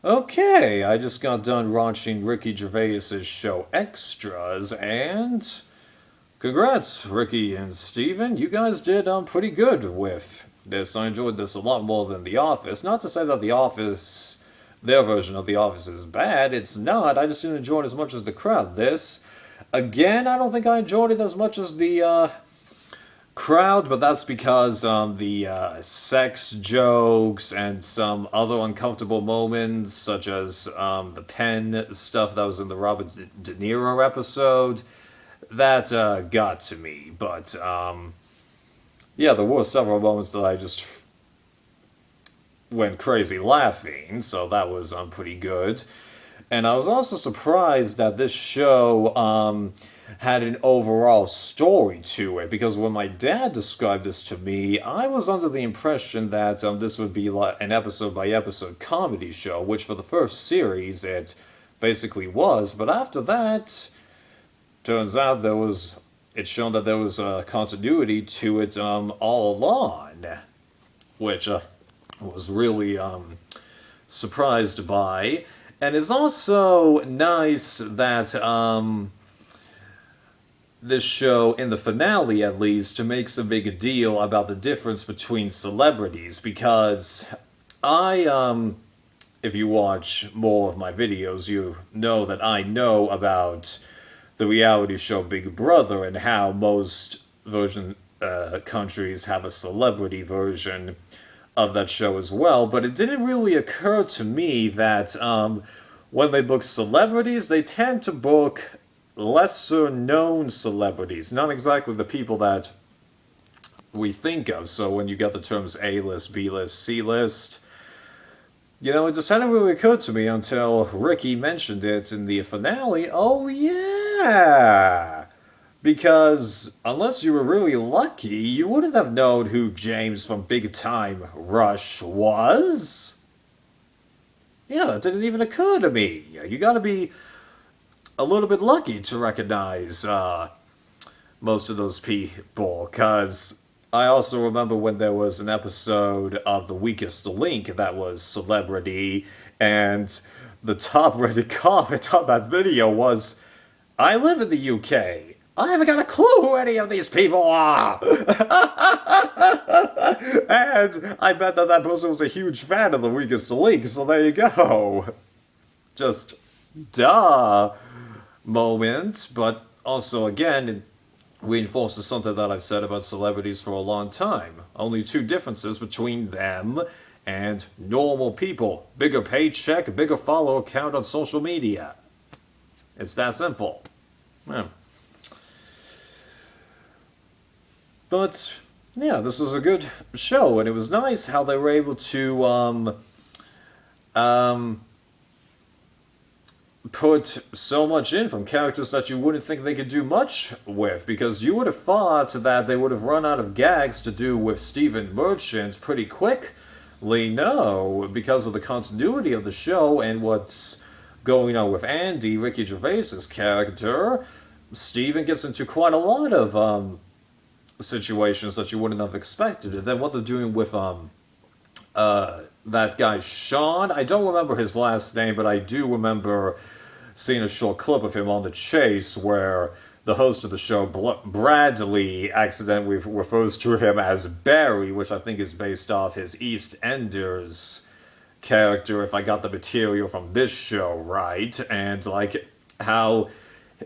Okay, I just got done watching Ricky Gervais's show Extras, and congrats, Ricky and Steven. You guys did pretty good with this. I enjoyed this a lot more than The Office. Not to say that The Office, their version of The Office, is bad. It's not. I just didn't enjoy it as much as the crowd. This, again, I don't think I enjoyed it as much as the crowd, but that's because the sex jokes and some other uncomfortable moments, such as the pen stuff that was in the Robert De Niro episode, that got to me. But yeah, there were several moments that I just went crazy laughing, so that was pretty good. And I was also surprised that this show had an overall story to it, because when my dad described this to me, I was under the impression that this would be like an episode by episode comedy show, which for the first series it basically was. But after that, turns out it's shown that there was a continuity to it all along, which was really surprised by. And it's also nice that this show, in the finale at least, makes a big deal about the difference between celebrities, because if you watch more of my videos, you know that I know about the reality show Big Brother and how most version countries have a celebrity version of that show as well. But it didn't really occur to me that when they book celebrities, they tend to book lesser known celebrities, not exactly the people that we think of. So when you get the terms A-list, B-list, C-list, it just hadn't really occurred to me until Ricky mentioned it in the finale. Oh yeah! Because unless you were really lucky, you wouldn't have known who James from Big Time Rush was. Yeah, that didn't even occur to me. You gotta be a little bit lucky to recognize most of those people, because I also remember when there was an episode of The Weakest Link that was celebrity, and the top rated comment on that video was, I live in the UK. I haven't got a clue who any of these people are! And I bet that person was a huge fan of The Weakest Link, so there you go. Just, duh moment, but also, again, it reinforces something that I've said about celebrities for a long time. Only two differences between them and normal people. Bigger paycheck, bigger follower count on social media. It's that simple. Yeah. But, yeah, this was a good show, and it was nice how they were able to, put so much in from characters that you wouldn't think they could do much with, because you would have thought that they would have run out of gags to do with Stephen Merchant pretty quickly. No, because of the continuity of the show and what's going on with Andy, Ricky Gervais's character, Stephen gets into quite a lot of situations that you wouldn't have expected. And then what they're doing with that guy Sean, I don't remember his last name, but I do remember seeing a short clip of him on The Chase where the host of the show, Bradley, accidentally refers to him as Barry, which I think is based off his EastEnders character, if I got the material from this show right, and like how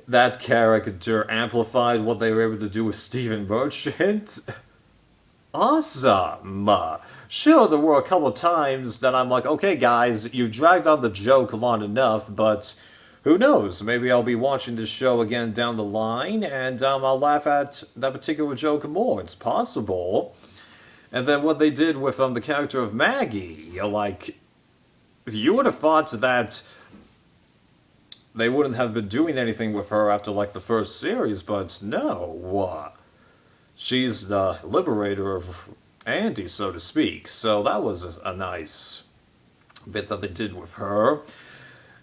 that character amplified what they were able to do with Stephen Merchant. Awesome! Sure, there were a couple of times that I'm like, okay guys, you've dragged on the joke long enough, but who knows, maybe I'll be watching this show again down the line, and I'll laugh at that particular joke more. It's possible. And then what they did with the character of Maggie, like, you would have thought that they wouldn't have been doing anything with her after, like, the first series, but no. She's the liberator of Andy, so to speak. So that was a nice bit that they did with her.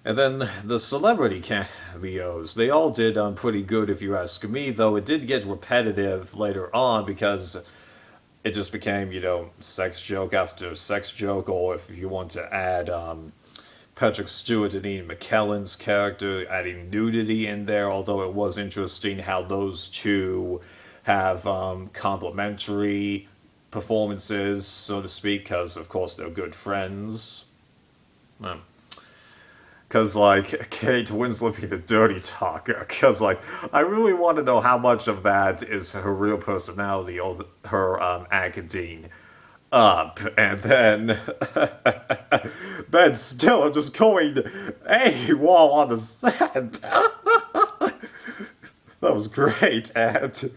And then the celebrity cameos, they all did pretty good if you ask me, though it did get repetitive later on because it just became, sex joke after sex joke, or if you want to add Patrick Stewart and Ian McKellen's character, adding nudity in there, although it was interesting how those two have complementary performances, so to speak, because, of course, they're good friends. Because, like, Kate Winslet being a dirty talker. Because, like, I really want to know how much of that is her real personality or her acting up. And then Ben Stiller just going AWOL on the set. That was great. And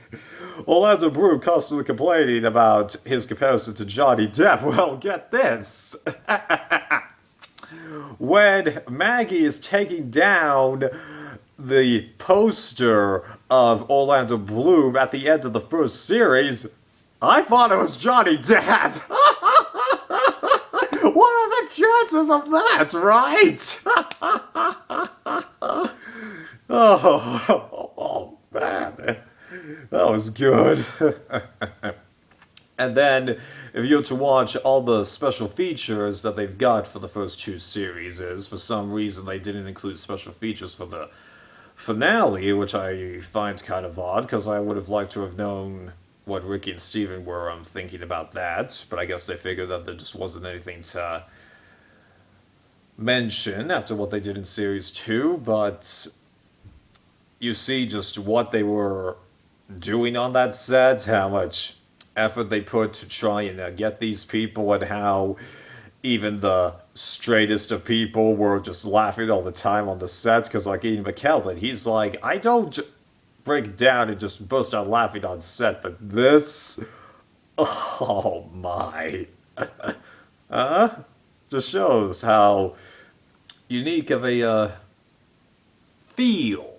Orlando Bloom constantly complaining about his comparison to Johnny Depp. Well, get this. When Maggie is taking down the poster of Orlando Bloom at the end of the first series, I thought it was Johnny Depp. What are the chances of that, right? Oh, man. That was good. And then, if you're to watch all the special features that they've got for the first two series, for some reason they didn't include special features for the finale, which I find kind of odd, because I would have liked to have known what Ricky and Steven were thinking about that, but I guess they figured that there just wasn't anything to mention after what they did in Series 2, but you see just what they were doing on that set, how much effort they put to try and get these people, and how even the straightest of people were just laughing all the time on the set, because like Ian McKellen, he's like, I don't break down and just burst out laughing on set, but this, oh my. Just shows how unique of a feel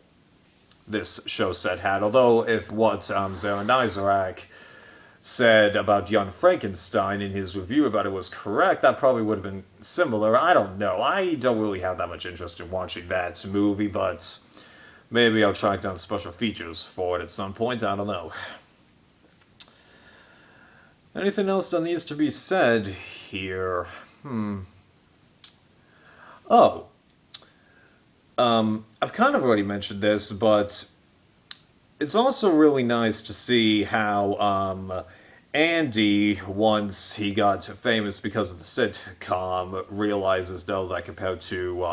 this show set had, although if what Zaron Isaac said about Young Frankenstein in his review about it was correct, that probably would have been similar. I don't know. I don't really have that much interest in watching that movie, but maybe I'll track down special features for it at some point. I don't know. Anything else that needs to be said here? Oh. I've kind of already mentioned this, but it's also really nice to see how Andy, once he got famous because of the sitcom, realizes, though, that compared to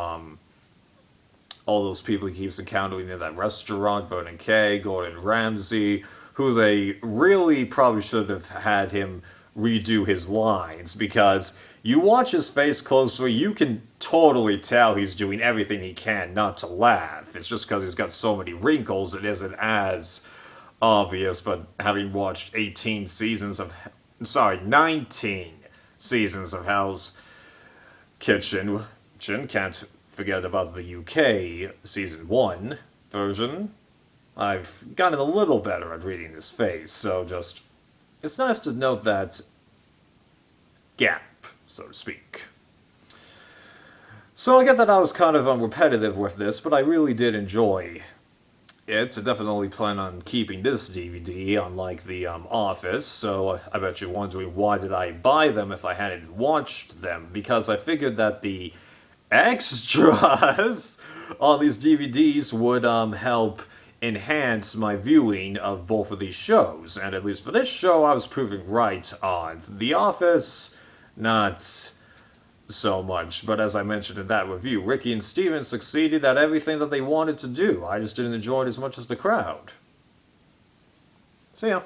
all those people he keeps encountering in that restaurant, Vernon Kay, Gordon Ramsay, who they really probably should have had him redo his lines, because you watch his face closely, you can totally tell he's doing everything he can not to laugh. It's just because he's got so many wrinkles, it isn't as obvious, but having watched 19 seasons of Hell's Kitchen, can't forget about the UK Season 1 version, I've gotten a little better at reading his face, so just, it's nice to note that gap, so to speak. So I get that I was kind of repetitive with this, but I really did enjoy it. I definitely plan on keeping this DVD, unlike The Office, so I bet you're wondering why did I buy them if I hadn't watched them, because I figured that the extras on these DVDs would help enhance my viewing of both of these shows, and at least for this show I was proving right on. The Office, not so much, but as I mentioned in that review, Ricky and Steven succeeded at everything that they wanted to do. I just didn't enjoy it as much as the crowd. So yeah.